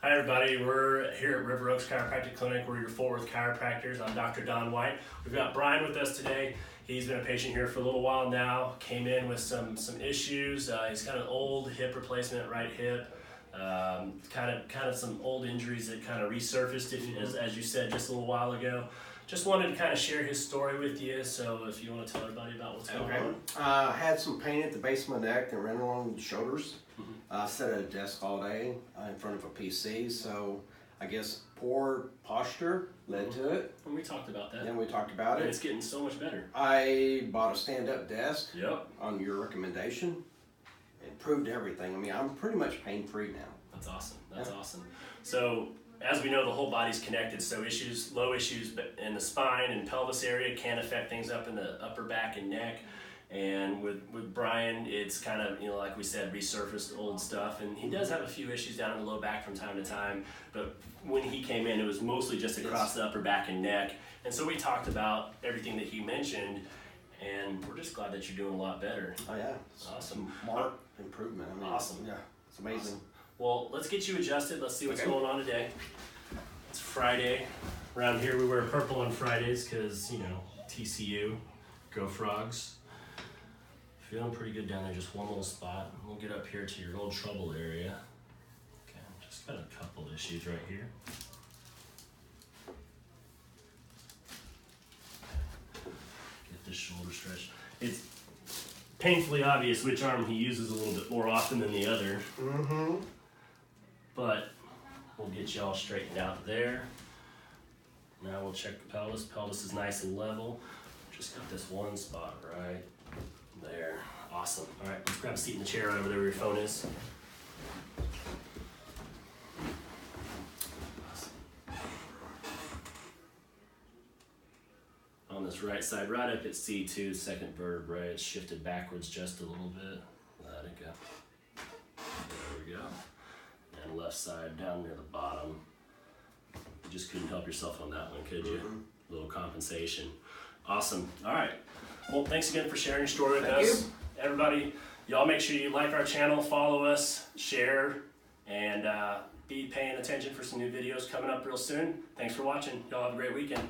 Hi everybody, we're here at River Oaks Chiropractic Clinic. We're your Fort Worth chiropractors. I'm Dr. Don White. We've got Brian with us today. He's been a patient here for a little while now. Came in with some issues. He's got an old hip replacement, right hip. Kind of some old injuries that kind of resurfaced, as you said just a little while ago. Just wanted to kind of share his story with you. So if you want to tell everybody about what's going on. I had some pain at the base of my neck and ran along the shoulders. Sat at a desk all day in front of a PC, so I guess poor posture led to it. And we talked about that. Then we talked about it. It's getting so much better. I bought a stand-up desk on your recommendation. It proved everything. I mean, I'm pretty much pain-free now. That's awesome. That's awesome. So, as we know, the whole body's connected, so low issues in the spine and pelvis area can affect things up in the upper back and neck. And with Brian, it's kind of, like we said, resurfaced old stuff. And he does have a few issues down in the low back from time to time. But when he came in, it was mostly just across the upper back and neck. And so we talked about everything that he mentioned. And we're just glad that you're doing a lot better. Oh, yeah. Awesome. Marked improvement. I mean, awesome. Yeah, it's amazing. Awesome. Well, let's get you adjusted. Let's see what's going on today. It's Friday. Around here, we wear purple on Fridays because, TCU, go Frogs. Feeling pretty good down there, just one little spot. We'll get up here to your old trouble area. Okay, just got a couple issues right here. Get this shoulder stretched. It's painfully obvious which arm he uses a little bit more often than the other. But we'll get you all straightened out there. Now we'll check the pelvis. Pelvis is nice and level. Just got this one spot right there. Awesome. All right, let's grab a seat in the chair right over there where your phone is. On this right side, right up at C2, second vertebrae, it's shifted backwards just a little bit. Let it go. There we go. And left side down near the bottom. You just couldn't help yourself on that one, could you? A little compensation. Awesome. All right. Well, thanks again for sharing your story with us. Everybody, y'all make sure you like our channel, follow us, share, and be paying attention for some new videos coming up real soon. Thanks for watching. Y'all have a great weekend.